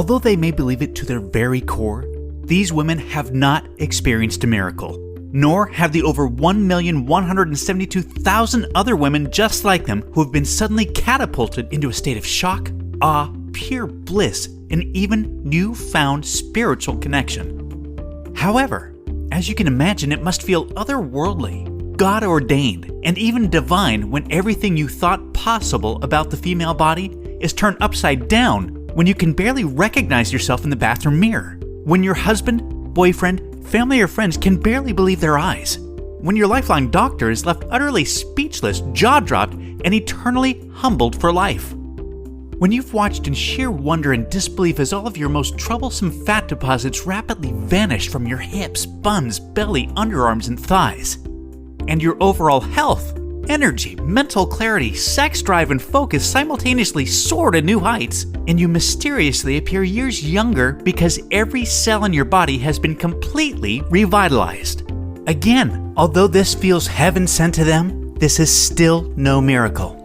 Although they may believe it to their very core, these women have not experienced a miracle, nor have the over 1,172,000 other women just like them who have been suddenly catapulted into a state of shock, awe, pure bliss, and even newfound spiritual connection. However, as you can imagine, it must feel otherworldly, God-ordained, and even divine when everything you thought possible about the female body is turned upside down, when you can barely recognize yourself in the bathroom mirror, when your husband, boyfriend, family, or friends can barely believe their eyes, when your lifelong doctor is left utterly speechless, jaw-dropped, and eternally humbled for life. When you've watched in sheer wonder and disbelief as all of your most troublesome fat deposits rapidly vanish from your hips, buns, belly, underarms, and thighs, and your overall health, energy, mental clarity, sex drive, and focus simultaneously soar to new heights, and you mysteriously appear years younger because every cell in your body has been completely revitalized. Again, although this feels heaven sent to them, this is still no miracle.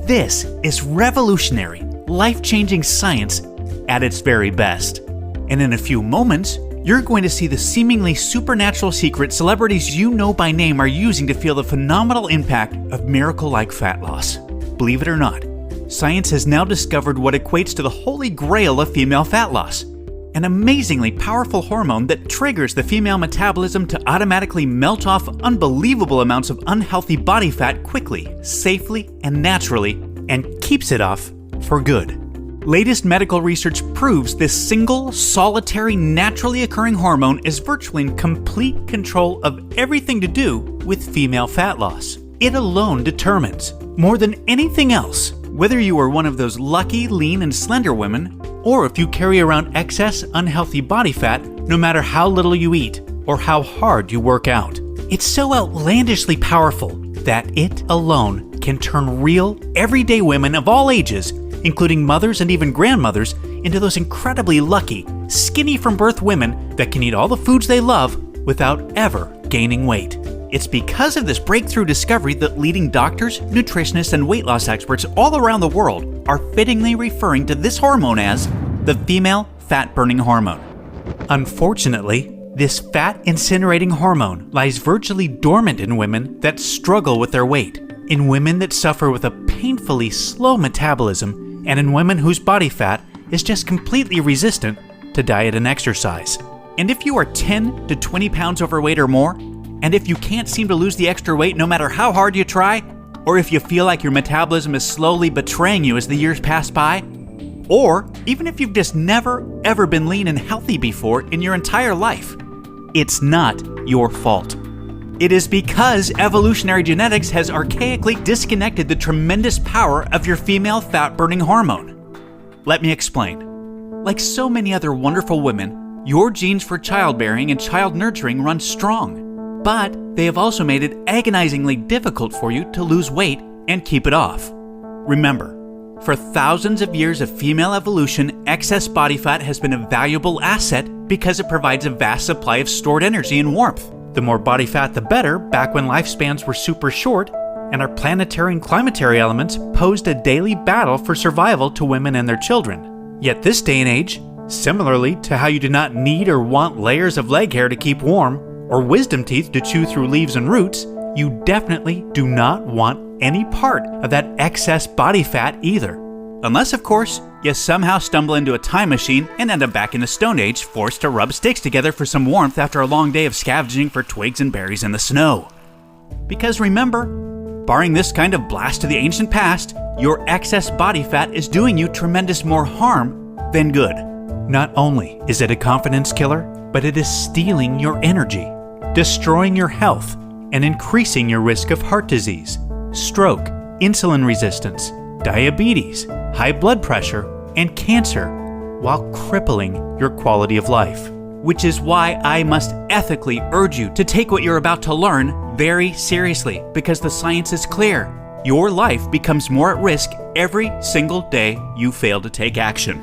This is revolutionary, life-changing science at its very best. And in a few moments, you're going to see the seemingly supernatural secret celebrities you know by name are using to feel the phenomenal impact of miracle-like fat loss. Believe it or not, science has now discovered what equates to the holy grail of female fat loss, an amazingly powerful hormone that triggers the female metabolism to automatically melt off unbelievable amounts of unhealthy body fat quickly, safely, and naturally, and keeps it off for good. Latest medical research proves this single, solitary, naturally occurring hormone is virtually in complete control of everything to do with female fat loss. It alone determines, more than anything else, whether you are one of those lucky, lean, and slender women, or if you carry around excess, unhealthy body fat no matter how little you eat or how hard you work out. It's so outlandishly powerful that it alone can turn real, everyday women of all ages, including mothers and even grandmothers, into those incredibly lucky, skinny from birth women that can eat all the foods they love without ever gaining weight. It's because of this breakthrough discovery that leading doctors, nutritionists, and weight loss experts all around the world are fittingly referring to this hormone as the female fat-burning hormone. Unfortunately, this fat-incinerating hormone lies virtually dormant in women that struggle with their weight, in women that suffer with a painfully slow metabolism, and in women whose body fat is just completely resistant to diet and exercise. And if you are 10 to 20 pounds overweight or more, and if you can't seem to lose the extra weight no matter how hard you try, or if you feel like your metabolism is slowly betraying you as the years pass by, or even if you've just never ever been lean and healthy before in your entire life, it's not your fault. It is because evolutionary genetics has archaically disconnected the tremendous power of your female fat-burning hormone. Let me explain. Like so many other wonderful women, your genes for childbearing and child nurturing run strong, but they have also made it agonizingly difficult for you to lose weight and keep it off. Remember, for thousands of years of female evolution, excess body fat has been a valuable asset because it provides a vast supply of stored energy and warmth. The more body fat, the better, back when lifespans were super short, and our planetary and climatary elements posed a daily battle for survival to women and their children. Yet this day and age, similarly to how you do not need or want layers of leg hair to keep warm, or wisdom teeth to chew through leaves and roots, you definitely do not want any part of that excess body fat either. Unless, of course, you somehow stumble into a time machine and end up back in the Stone Age, forced to rub sticks together for some warmth after a long day of scavenging for twigs and berries in the snow. Because remember, barring this kind of blast to the ancient past, your excess body fat is doing you tremendous more harm than good. Not only is it a confidence killer, but it is stealing your energy, destroying your health, and increasing your risk of heart disease, stroke, insulin resistance, diabetes, high blood pressure, and cancer, while crippling your quality of life. Which is why I must ethically urge you to take what you're about to learn very seriously, because the science is clear. Your life becomes more at risk every single day you fail to take action.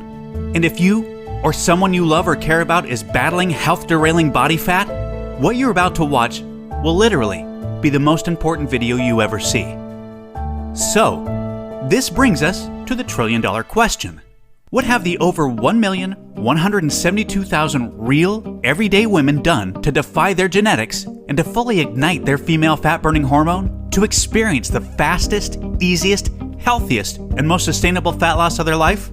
And if you or someone you love or care about is battling health-derailing body fat, what you're about to watch will literally be the most important video you ever see. So, this brings us to the trillion-dollar question. What have the over 1,172,000 real, everyday women done to defy their genetics and to fully ignite their female fat-burning hormone to experience the fastest, easiest, healthiest, and most sustainable fat loss of their life?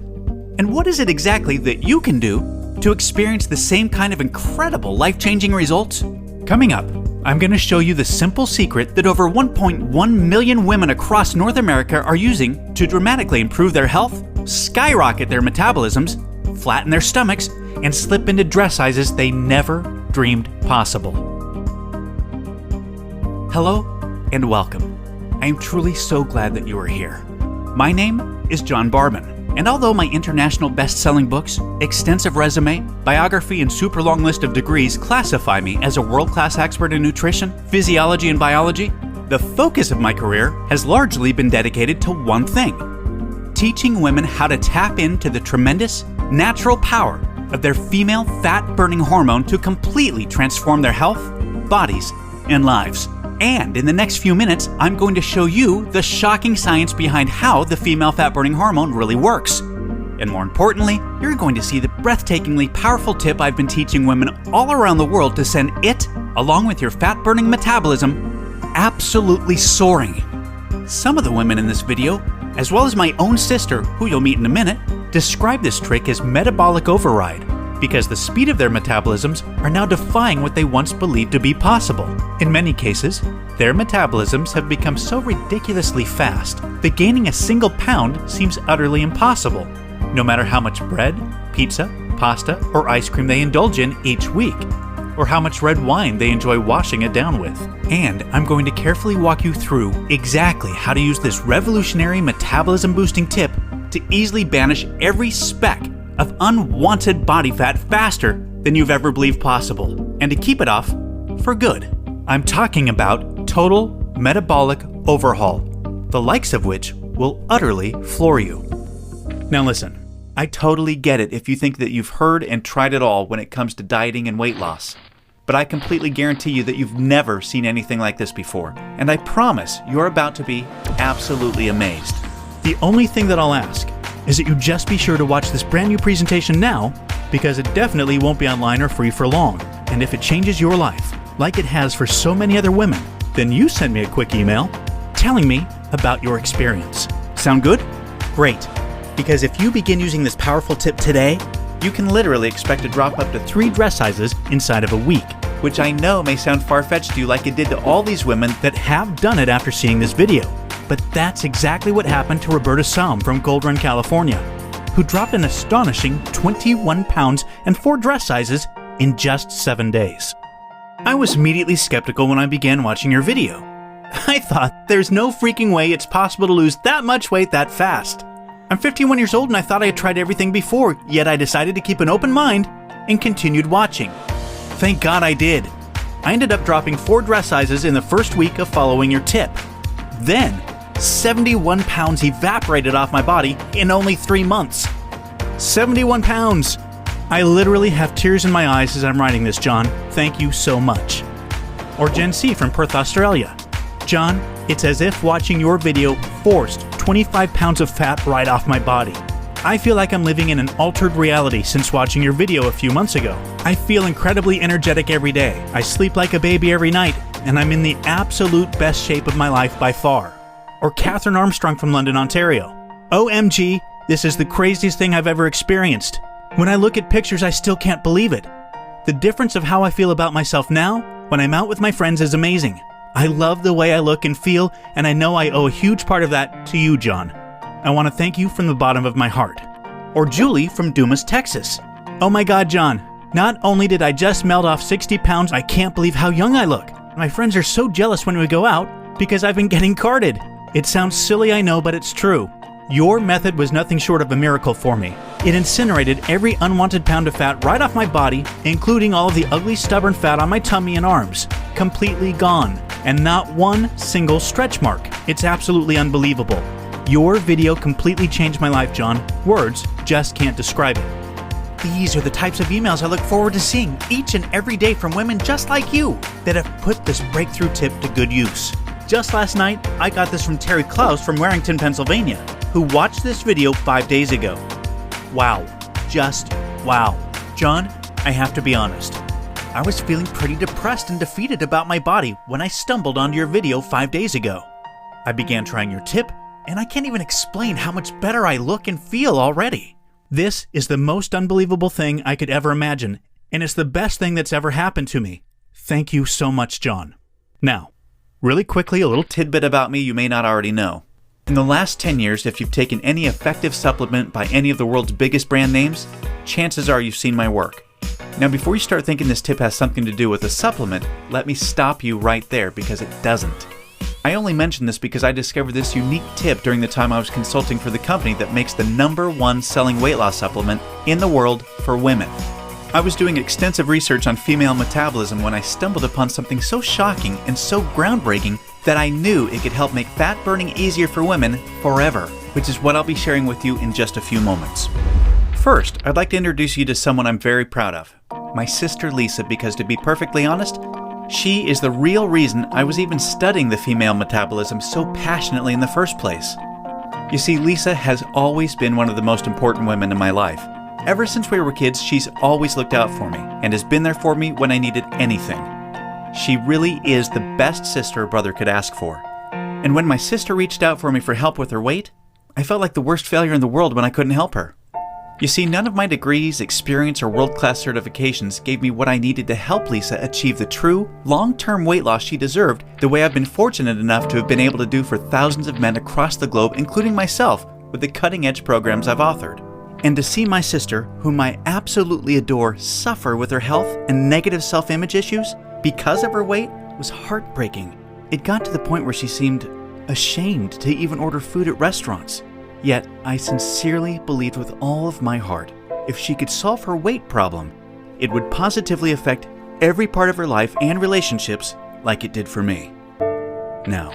And what is it exactly that you can do to experience the same kind of incredible life-changing results? Coming up, I'm going to show you the simple secret that over 1.1 million women across North America are using to dramatically improve their health, skyrocket their metabolisms, flatten their stomachs, and slip into dress sizes they never dreamed possible. Hello and welcome. I am truly so glad that you are here. My name is John Barban, and although my international best-selling books, extensive resume, biography, and super long list of degrees classify me as a world-class expert in nutrition, physiology, and biology, the focus of my career has largely been dedicated to one thing: teaching women how to tap into the tremendous, natural power of their female fat-burning hormone to completely transform their health, bodies, and lives. And in the next few minutes, I'm going to show you the shocking science behind how the female fat-burning hormone really works. And more importantly, you're going to see the breathtakingly powerful tip I've been teaching women all around the world to send it, along with your fat-burning metabolism, absolutely soaring. Some of the women in this video, as well as my own sister, who you'll meet in a minute, describe this trick as metabolic override, because the speed of their metabolisms are now defying what they once believed to be possible. In many cases, their metabolisms have become so ridiculously fast that gaining a single pound seems utterly impossible, no matter how much bread, pizza, pasta, or ice cream they indulge in each week, or how much red wine they enjoy washing it down with. And I'm going to carefully walk you through exactly how to use this revolutionary metabolism-boosting tip to easily banish every speck of unwanted body fat faster than you've ever believed possible, and to keep it off for good. I'm talking about total metabolic overhaul, the likes of which will utterly floor you. Now listen, I totally get it if you think that you've heard and tried it all when it comes to dieting and weight loss, but I completely guarantee you that you've never seen anything like this before, and I promise you're about to be absolutely amazed. The only thing that I'll ask is that you just be sure to watch this brand new presentation now, because it definitely won't be online or free for long. And if it changes your life, like it has for so many other women, then you send me a quick email telling me about your experience. Sound good? Great. Because if you begin using this powerful tip today, you can literally expect to drop up to 3 dress sizes inside of a week, which I know may sound far-fetched to you like it did to all these women that have done it after seeing this video. But that's exactly what happened to Roberta Salm from Gold Run, California, who dropped an astonishing 21 pounds and 4 dress sizes in just 7 days. I was immediately skeptical when I began watching your video. I thought, there's no freaking way it's possible to lose that much weight that fast. I'm 51 years old and I thought I had tried everything before, yet I decided to keep an open mind and continued watching. Thank God I did. I ended up dropping 4 dress sizes in the first week of following your tip. Then, 71 pounds evaporated off my body in only 3 months. 71 pounds! I literally have tears in my eyes as I'm writing this, John. Thank you so much. Or Jen C. from Perth, Australia. John, it's as if watching your video forced 25 pounds of fat right off my body. I feel like I'm living in an altered reality since watching your video a few months ago. I feel incredibly energetic every day. I sleep like a baby every night, and I'm in the absolute best shape of my life by far. Or Catherine Armstrong from London, Ontario. OMG, this is the craziest thing I've ever experienced. When I look at pictures, I still can't believe it. The difference of how I feel about myself now when I'm out with my friends is amazing. I love the way I look and feel, and I know I owe a huge part of that to you, John. I want to thank you from the bottom of my heart. Or Julie from Dumas, Texas. Oh my God, John. Not only did I just melt off 60 pounds, I can't believe how young I look. My friends are so jealous when we go out because I've been getting carded. It sounds silly, I know, but it's true. Your method was nothing short of a miracle for me. It incinerated every unwanted pound of fat right off my body, including all of the ugly, stubborn fat on my tummy and arms. Completely gone. And not one single stretch mark. It's absolutely unbelievable. Your video completely changed my life, John. Words just can't describe it. These are the types of emails I look forward to seeing each and every day from women just like you that have put this breakthrough tip to good use. Just last night, I got this from Terry Klaus from Warrington, Pennsylvania, who watched this video 5 days ago. Wow. Just wow. John, I have to be honest. I was feeling pretty depressed and defeated about my body when I stumbled onto your video 5 days ago. I began trying your tip, and I can't even explain how much better I look and feel already. This is the most unbelievable thing I could ever imagine, and it's the best thing that's ever happened to me. Thank you so much, John. Now, really quickly, a little tidbit about me you may not already know. In the last 10 years, if you've taken any effective supplement by any of the world's biggest brand names, chances are you've seen my work. Now, before you start thinking this tip has something to do with a supplement, let me stop you right there because it doesn't. I only mention this because I discovered this unique tip during the time I was consulting for the company that makes the #1 selling weight loss supplement in the world for women. I was doing extensive research on female metabolism when I stumbled upon something so shocking and so groundbreaking that I knew it could help make fat burning easier for women forever, which is what I'll be sharing with you in just a few moments. First, I'd like to introduce you to someone I'm very proud of, my sister Lisa, because to be perfectly honest, she is the real reason I was even studying the female metabolism so passionately in the first place. You see, Lisa has always been one of the most important women in my life. Ever since we were kids, she's always looked out for me and has been there for me when I needed anything. She really is the best sister a brother could ask for. And when my sister reached out for me for help with her weight, I felt like the worst failure in the world when I couldn't help her. You see, none of my degrees, experience, or world-class certifications gave me what I needed to help Lisa achieve the true, long-term weight loss she deserved the way I've been fortunate enough to have been able to do for thousands of men across the globe, including myself, with the cutting-edge programs I've authored. And to see my sister, whom I absolutely adore, suffer with her health and negative self-image issues because of her weight was heartbreaking. It got to the point where she seemed ashamed to even order food at restaurants. Yet, I sincerely believed with all of my heart, if she could solve her weight problem, it would positively affect every part of her life and relationships like it did for me. Now,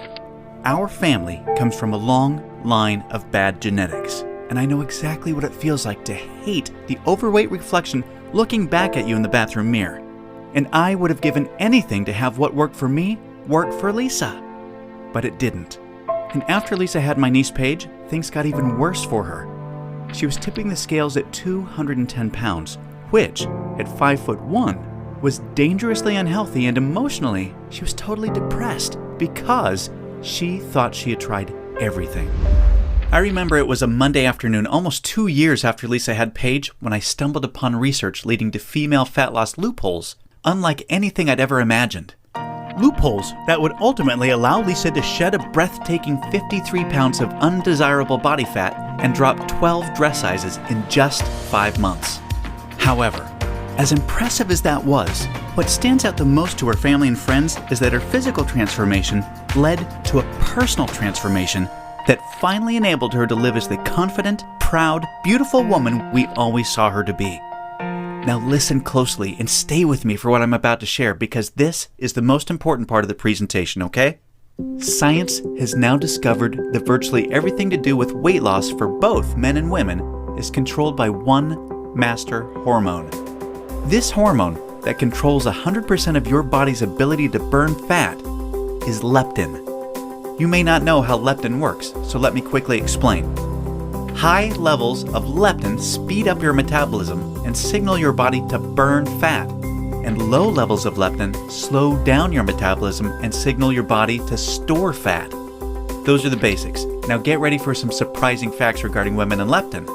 our family comes from a long line of bad genetics, and I know exactly what it feels like to hate the overweight reflection looking back at you in the bathroom mirror. And I would have given anything to have what worked for me work for Lisa. But it didn't. And after Lisa had my niece Paige, things got even worse for her. She was tipping the scales at 210 pounds, which, at 5'1", was dangerously unhealthy, and emotionally, she was totally depressed because she thought she had tried everything. I remember it was a Monday afternoon, almost 2 years after Lisa had Paige, when I stumbled upon research leading to female fat loss loopholes, unlike anything I'd ever imagined. Loopholes that would ultimately allow Lisa to shed a breathtaking 53 pounds of undesirable body fat and drop 12 dress sizes in just 5 months. However, as impressive as that was, what stands out the most to her family and friends is that her physical transformation led to a personal transformation that finally enabled her to live as the confident, proud, beautiful woman we always saw her to be. Now listen closely and stay with me for what I'm about to share, because this is the most important part of the presentation, okay? Science has now discovered that virtually everything to do with weight loss for both men and women is controlled by one master hormone. This hormone that controls 100% of your body's ability to burn fat is leptin. You may not know how leptin works, so let me quickly explain. High levels of leptin speed up your metabolism and signal your body to burn fat, and low levels of leptin slow down your metabolism and signal your body to store fat. Those are the basics. Now get ready for some surprising facts regarding women and leptin.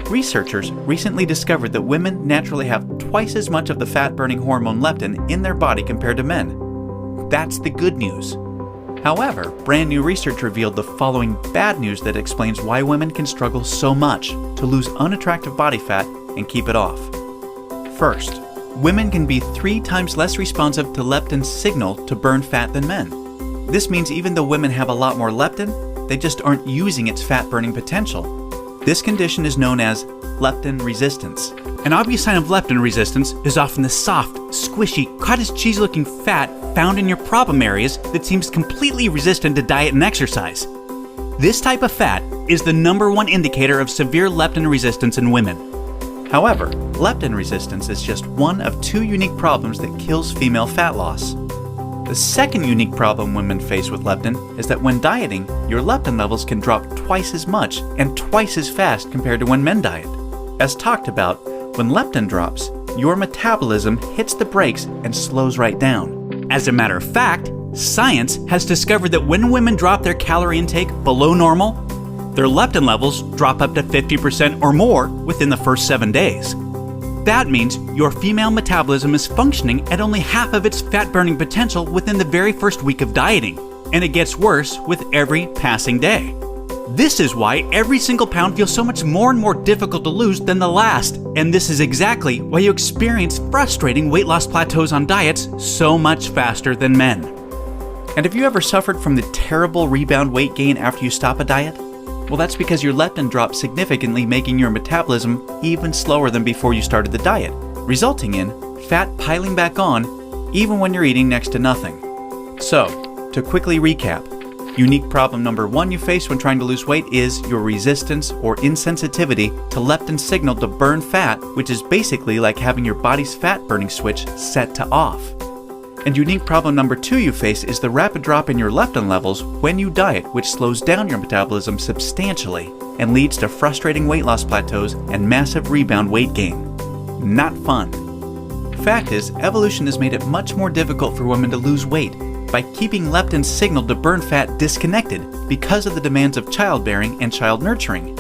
Researchers recently discovered that women naturally have twice as much of the fat-burning hormone leptin in their body compared to men. That's the good news. However, brand new research revealed the following bad news that explains why women can struggle so much to lose unattractive body fat and keep it off. First, women can be 3 times less responsive to leptin's signal to burn fat than men. This means even though women have a lot more leptin, they just aren't using its fat-burning potential. This condition is known as leptin resistance. An obvious sign of leptin resistance is often the soft, squishy, cottage cheese-looking fat found in your problem areas that seems completely resistant to diet and exercise. This type of fat is the #1 indicator of severe leptin resistance in women. However, leptin resistance is just one of 2 unique problems that kills female fat loss. The second unique problem women face with leptin is that when dieting, your leptin levels can drop twice as much and twice as fast compared to when men diet. As talked about, when leptin drops, your metabolism hits the brakes and slows right down. As a matter of fact, science has discovered that when women drop their calorie intake below normal, their leptin levels drop up to 50% or more within the first 7 days. That means your female metabolism is functioning at only half of its fat-burning potential within the very first week of dieting, and it gets worse with every passing day. This is why every single pound feels so much more and more difficult to lose than the last, and this is exactly why you experience frustrating weight loss plateaus on diets so much faster than men. And have you ever suffered from the terrible rebound weight gain after you stop a diet? Well, that's because your leptin drops significantly, making your metabolism even slower than before you started the diet, resulting in fat piling back on even when you're eating next to nothing. So, to quickly recap, unique problem number 1 you face when trying to lose weight is your resistance or insensitivity to leptin's signal to burn fat, which is basically like having your body's fat-burning switch set to off. And unique problem number 2 you face is the rapid drop in your leptin levels when you diet, which slows down your metabolism substantially and leads to frustrating weight loss plateaus and massive rebound weight gain. Not fun. Fact is, evolution has made it much more difficult for women to lose weight by keeping leptin's signal to burn fat disconnected because of the demands of childbearing and child nurturing.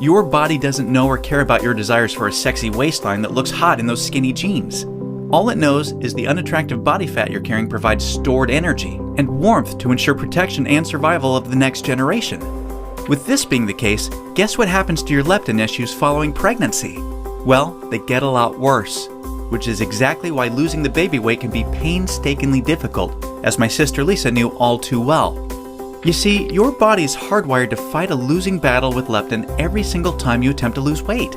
Your body doesn't know or care about your desires for a sexy waistline that looks hot in those skinny jeans. All it knows is the unattractive body fat you're carrying provides stored energy and warmth to ensure protection and survival of the next generation. With this being the case, guess what happens to your leptin issues following pregnancy? Well, they get a lot worse, which is exactly why losing the baby weight can be painstakingly difficult, as my sister Lisa knew all too well. You see, your body is hardwired to fight a losing battle with leptin every single time you attempt to lose weight.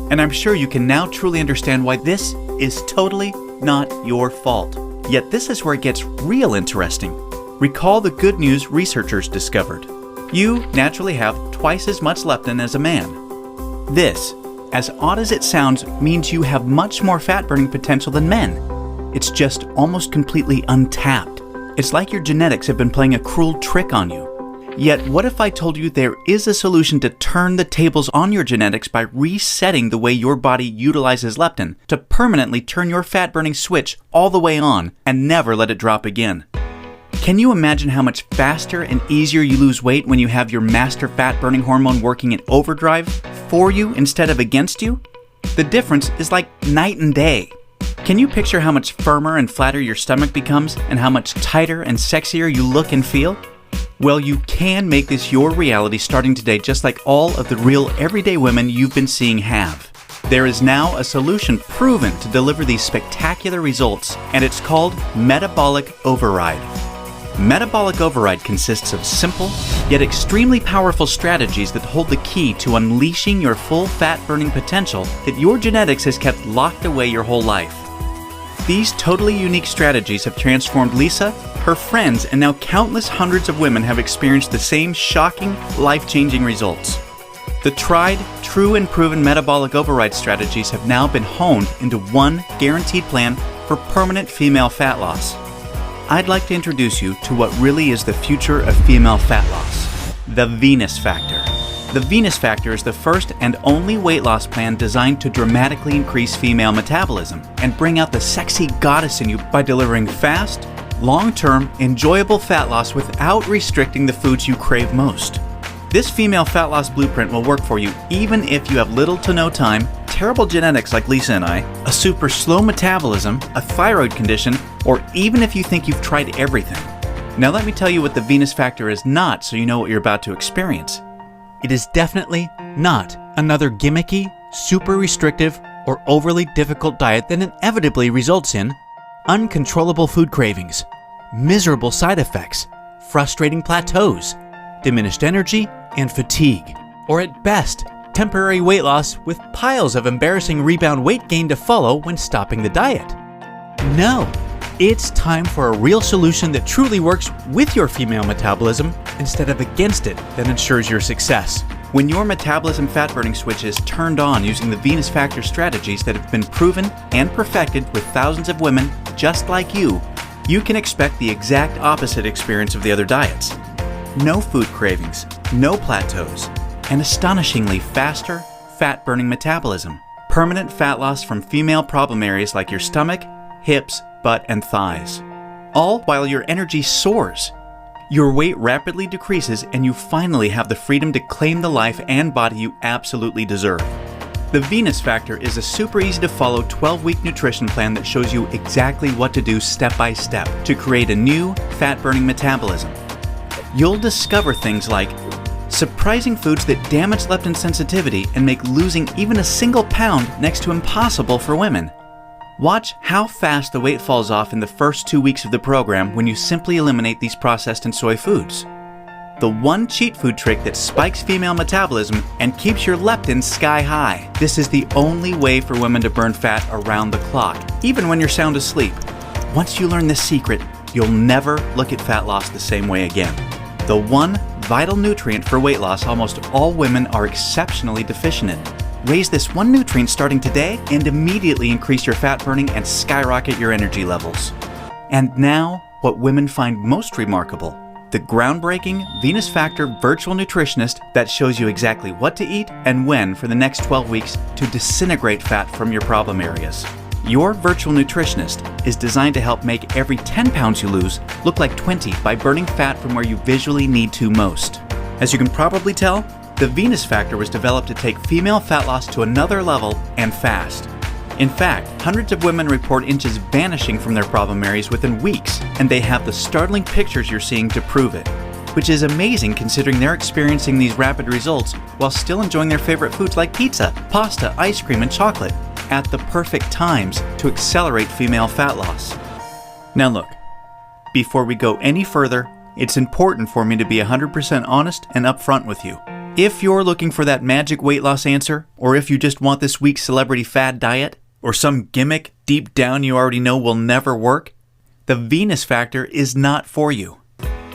And I'm sure you can now truly understand why this is totally not your fault. Yet this is where it gets real interesting. Recall the good news researchers discovered. You naturally have twice as much leptin as a man. This, as odd as it sounds, means you have much more fat-burning potential than men. It's just almost completely untapped. It's like your genetics have been playing a cruel trick on you. Yet, what if I told you there is a solution to turn the tables on your genetics by resetting the way your body utilizes leptin to permanently turn your fat-burning switch all the way on and never let it drop again? Can you imagine how much faster and easier you lose weight when you have your master fat-burning hormone working in overdrive for you instead of against you? The difference is like night and day. Can you picture how much firmer and flatter your stomach becomes and how much tighter and sexier you look and feel? Well, you can make this your reality starting today, just like all of the real everyday women you've been seeing have. There is now a solution proven to deliver these spectacular results, and it's called Metabolic Override. Metabolic Override consists of simple, yet extremely powerful strategies that hold the key to unleashing your full fat-burning potential that your genetics has kept locked away your whole life. These totally unique strategies have transformed Lisa, her friends, and now countless hundreds of women have experienced the same shocking, life-changing results. The tried, true, and proven metabolic override strategies have now been honed into one guaranteed plan for permanent female fat loss. I'd like to introduce you to what really is the future of female fat loss, the Venus Factor. The Venus Factor is the first and only weight loss plan designed to dramatically increase female metabolism and bring out the sexy goddess in you by delivering fast, long-term, enjoyable fat loss without restricting the foods you crave most. This female fat loss blueprint will work for you even if you have little to no time, terrible genetics like Lisa and I, a super slow metabolism, a thyroid condition, or even if you think you've tried everything. Now let me tell you what the Venus Factor is not so you know what you're about to experience. It is definitely not another gimmicky, super restrictive, or overly difficult diet that inevitably results in uncontrollable food cravings, miserable side effects, frustrating plateaus, diminished energy, and fatigue, or at best, temporary weight loss with piles of embarrassing rebound weight gain to follow when stopping the diet. No, it's time for a real solution that truly works with your female metabolism instead of against it that ensures your success. When your metabolism fat-burning switch is turned on using the Venus Factor strategies that have been proven and perfected with thousands of women just like you can expect the exact opposite experience of the other diets. No food cravings, no plateaus, and astonishingly faster, fat-burning metabolism. Permanent fat loss from female problem areas like your stomach, hips, butt, and thighs. All while your energy soars. Your weight rapidly decreases and you finally have the freedom to claim the life and body you absolutely deserve. The Venus Factor is a super easy to follow 12-week nutrition plan that shows you exactly what to do step by step to create a new fat-burning metabolism. You'll discover things like surprising foods that damage leptin sensitivity and make losing even a single pound next to impossible for women. Watch how fast the weight falls off in the first 2 weeks of the program when you simply eliminate these processed and soy foods. The one cheat food trick that spikes female metabolism and keeps your leptin sky high. This is the only way for women to burn fat around the clock, even when you're sound asleep. Once you learn this secret, you'll never look at fat loss the same way again. The one vital nutrient for weight loss almost all women are exceptionally deficient in. Raise this one nutrient starting today and immediately increase your fat burning and skyrocket your energy levels. And now, what women find most remarkable. The groundbreaking Venus Factor virtual nutritionist that shows you exactly what to eat and when for the next 12 weeks to disintegrate fat from your problem areas. Your virtual nutritionist is designed to help make every 10 pounds you lose look like 20 by burning fat from where you visually need to most. As you can probably tell, the Venus Factor was developed to take female fat loss to another level and fast. In fact, hundreds of women report inches vanishing from their problem areas within weeks, and they have the startling pictures you're seeing to prove it, which is amazing considering they're experiencing these rapid results while still enjoying their favorite foods like pizza, pasta, ice cream, and chocolate at the perfect times to accelerate female fat loss. Now look, before we go any further, it's important for me to be 100% honest and upfront with you. If you're looking for that magic weight loss answer, or if you just want this week's celebrity fad diet, or some gimmick deep down you already know will never work, the Venus Factor is not for you.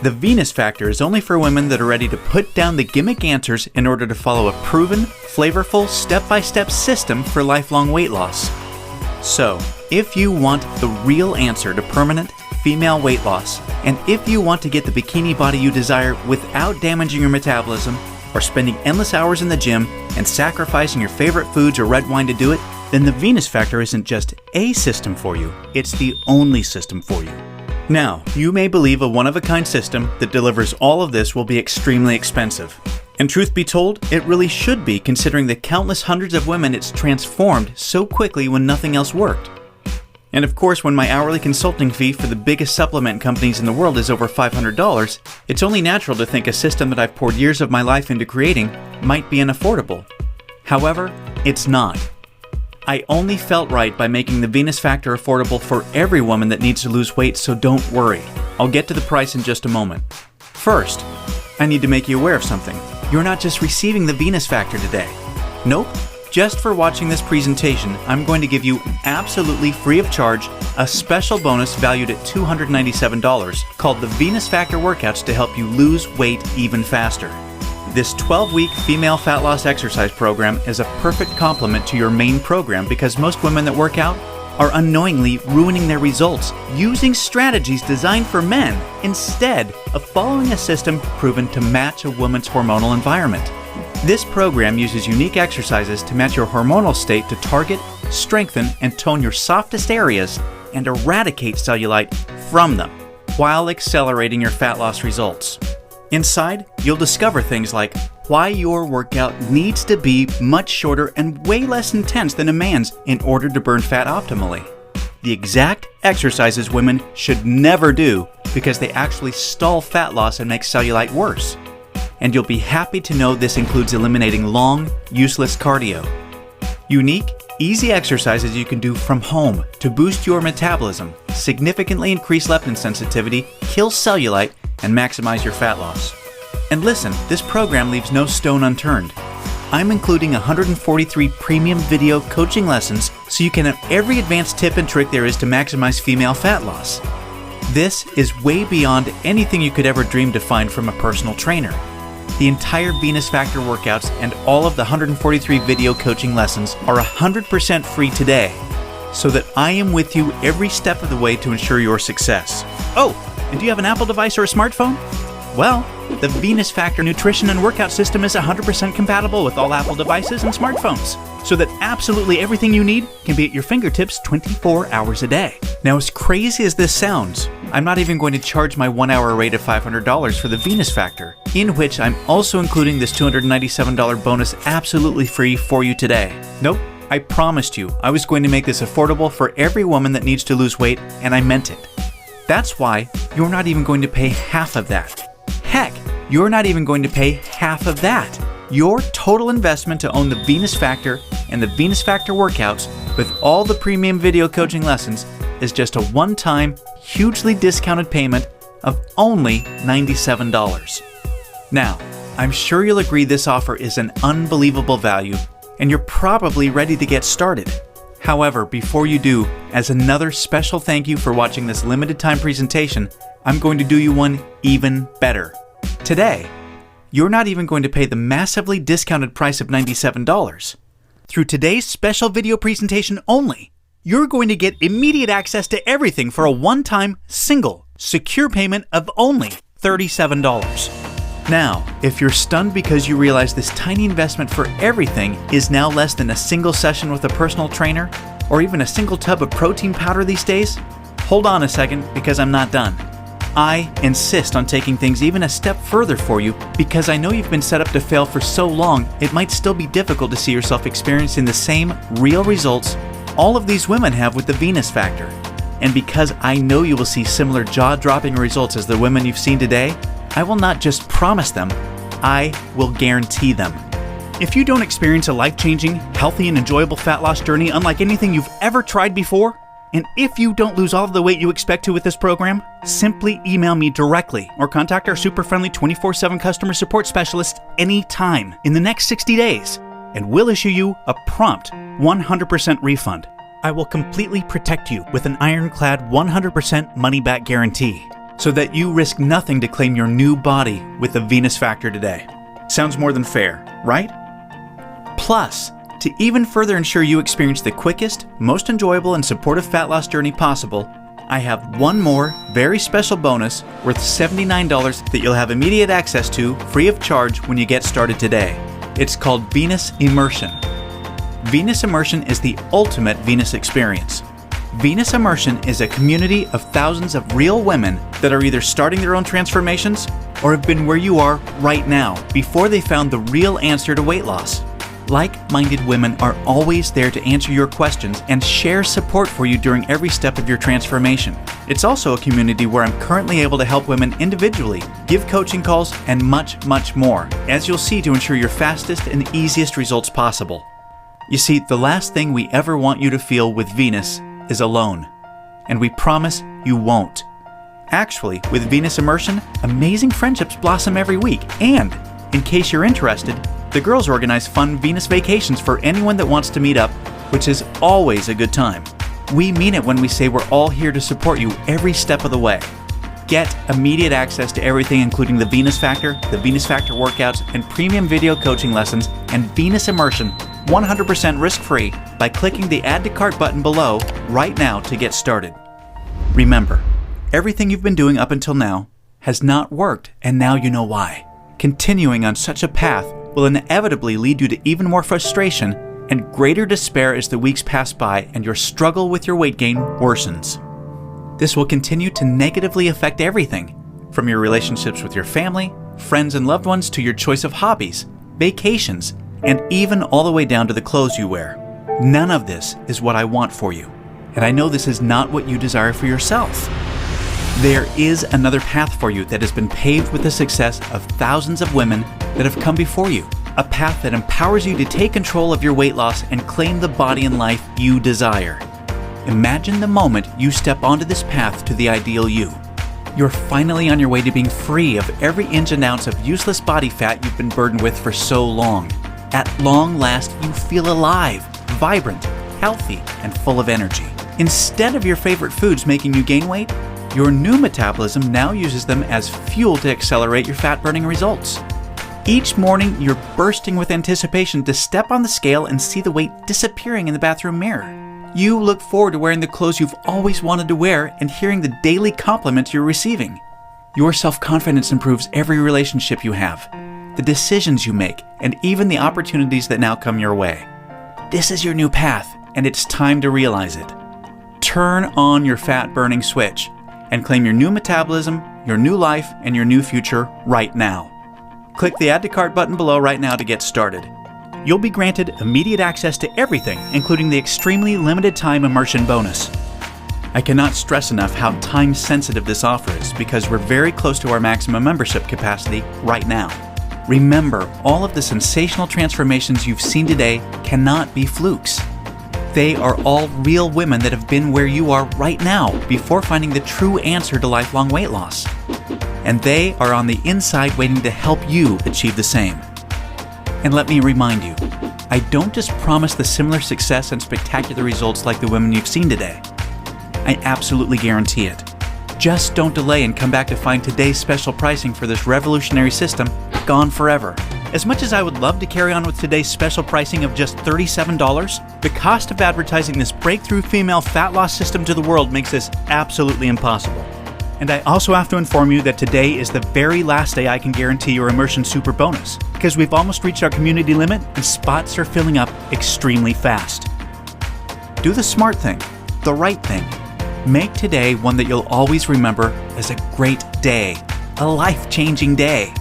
The Venus Factor is only for women that are ready to put down the gimmick answers in order to follow a proven, flavorful, step-by-step system for lifelong weight loss. So, if you want the real answer to permanent female weight loss, and if you want to get the bikini body you desire without damaging your metabolism, or spending endless hours in the gym and sacrificing your favorite foods or red wine to do it, then the Venus Factor isn't just a system for you, it's the only system for you. Now, you may believe a one-of-a-kind system that delivers all of this will be extremely expensive. And truth be told, it really should be considering the countless hundreds of women it's transformed so quickly when nothing else worked. And of course, when my hourly consulting fee for the biggest supplement companies in the world is over $500, it's only natural to think a system that I've poured years of my life into creating might be unaffordable. However, it's not. I only felt right by making the Venus Factor affordable for every woman that needs to lose weight, so don't worry. I'll get to the price in just a moment. First, I need to make you aware of something. You're not just receiving the Venus Factor today. Nope. Just for watching this presentation, I'm going to give you absolutely free of charge a special bonus valued at $297 called the Venus Factor Workouts to help you lose weight even faster. This 12-week female fat loss exercise program is a perfect complement to your main program because most women that work out are unknowingly ruining their results using strategies designed for men instead of following a system proven to match a woman's hormonal environment. This program uses unique exercises to match your hormonal state to target, strengthen, and tone your softest areas and eradicate cellulite from them while accelerating your fat loss results. Inside, you'll discover things like why your workout needs to be much shorter and way less intense than a man's in order to burn fat optimally. The exact exercises women should never do because they actually stall fat loss and make cellulite worse. And you'll be happy to know this includes eliminating long, useless cardio. Unique, easy exercises you can do from home to boost your metabolism, significantly increase leptin sensitivity, kill cellulite, and maximize your fat loss. And listen, this program leaves no stone unturned. I'm including 143 premium video coaching lessons so you can have every advanced tip and trick there is to maximize female fat loss. This is way beyond anything you could ever dream to find from a personal trainer. The entire Venus Factor workouts and all of the 143 video coaching lessons are 100% free today, so that I am with you every step of the way to ensure your success. Oh, and do you have an Apple device or a smartphone? Well, the Venus Factor nutrition and workout system is 100% compatible with all Apple devices and smartphones, so that absolutely everything you need can be at your fingertips 24 hours a day. Now, as crazy as this sounds, I'm not even going to charge my 1-hour rate of $500 for the Venus Factor, in which I'm also including this $297 bonus absolutely free for you today. Nope, I promised you I was going to make this affordable for every woman that needs to lose weight, and I meant it. That's why you're not even going to pay half of that. Heck, you're not even going to pay half of that. Your total investment to own the Venus Factor and the Venus Factor workouts with all the premium video coaching lessons is just a one-time, hugely discounted payment of only $97. Now, I'm sure you'll agree this offer is an unbelievable value, and you're probably ready to get started. However, before you do, as another special thank you for watching this limited time presentation, I'm going to do you one even better. Today, you're not even going to pay the massively discounted price of $97. Through today's special video presentation only, you're going to get immediate access to everything for a one-time, single, secure payment of only $37. Now, if you're stunned because you realize this tiny investment for everything is now less than a single session with a personal trainer, or even a single tub of protein powder these days, hold on a second because I'm not done. I insist on taking things even a step further for you because I know you've been set up to fail for so long it might still be difficult to see yourself experiencing the same real results all of these women have with the Venus Factor. And because I know you will see similar jaw-dropping results as the women you've seen today, I will not just promise them, I will guarantee them. If you don't experience a life-changing, healthy, and enjoyable fat loss journey unlike anything you've ever tried before, and if you don't lose all of the weight you expect to with this program, simply email me directly or contact our super friendly 24/7 customer support specialist anytime in the next 60 days, and we'll issue you a prompt 100% refund. I will completely protect you with an ironclad 100% money-back guarantee, so that you risk nothing to claim your new body with the Venus Factor today. Sounds more than fair, right? Plus, to even further ensure you experience the quickest, most enjoyable, and supportive fat loss journey possible, I have one more very special bonus worth $79 that you'll have immediate access to free of charge when you get started today. It's called Venus Immersion. Venus Immersion is the ultimate Venus experience. Venus Immersion is a community of thousands of real women that are either starting their own transformations or have been where you are right now before they found the real answer to weight loss. Like-minded women are always there to answer your questions and share support for you during every step of your transformation. It's also a community where I'm currently able to help women individually, give coaching calls, and much, much more, as you'll see, to ensure your fastest and easiest results possible. You see, the last thing we ever want you to feel with Venus is alone, and we promise you won't. Actually, with Venus Immersion, amazing friendships blossom every week, and in case you're interested, the girls organize fun Venus vacations for anyone that wants to meet up, which is always a good time. We mean it when we say we're all here to support you every step of the way. Get immediate access to everything, including the Venus Factor workouts, and premium video coaching lessons, and Venus Immersion 100% risk-free by clicking the Add to Cart button below right now to get started. Remember, everything you've been doing up until now has not worked, and now you know why. Continuing on such a path will inevitably lead you to even more frustration and greater despair as the weeks pass by and your struggle with your weight gain worsens. This will continue to negatively affect everything, from your relationships with your family, friends, and loved ones to your choice of hobbies, vacations, and even all the way down to the clothes you wear. None of this is what I want for you, and I know this is not what you desire for yourself. There is another path for you that has been paved with the success of thousands of women that have come before you, a path that empowers you to take control of your weight loss and claim the body and life you desire. Imagine the moment you step onto this path to the ideal you. You're finally on your way to being free of every inch and ounce of useless body fat you've been burdened with for so long. At long last, you feel alive, vibrant, healthy, and full of energy. Instead of your favorite foods making you gain weight, your new metabolism now uses them as fuel to accelerate your fat-burning results. Each morning, you're bursting with anticipation to step on the scale and see the weight disappearing in the bathroom mirror. You look forward to wearing the clothes you've always wanted to wear and hearing the daily compliments you're receiving. Your self-confidence improves every relationship you have, the decisions you make, and even the opportunities that now come your way. This is your new path, and it's time to realize it. Turn on your fat-burning switch and claim your new metabolism, your new life, and your new future right now. Click the Add to Cart button below right now to get started. You'll be granted immediate access to everything, including the extremely limited time immersion bonus. I cannot stress enough how time-sensitive this offer is because we're very close to our maximum membership capacity right now. Remember, all of the sensational transformations you've seen today cannot be flukes. They are all real women that have been where you are right now before finding the true answer to lifelong weight loss. And they are on the inside waiting to help you achieve the same. And let me remind you, I don't just promise the similar success and spectacular results like the women you've seen today. I absolutely guarantee it. Just don't delay and come back to find today's special pricing for this revolutionary system gone forever. As much as I would love to carry on with today's special pricing of just $37, the cost of advertising this breakthrough female fat loss system to the world makes this absolutely impossible. And I also have to inform you that today is the very last day I can guarantee your Immersion Super Bonus, because we've almost reached our community limit and spots are filling up extremely fast. Do the smart thing, the right thing. Make today one that you'll always remember as a great day, a life-changing day.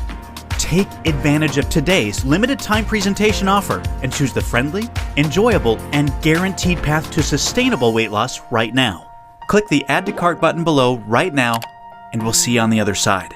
Take advantage of today's limited time presentation offer and choose the friendly, enjoyable, and guaranteed path to sustainable weight loss right now. Click the Add to Cart button below right now, and we'll see you on the other side.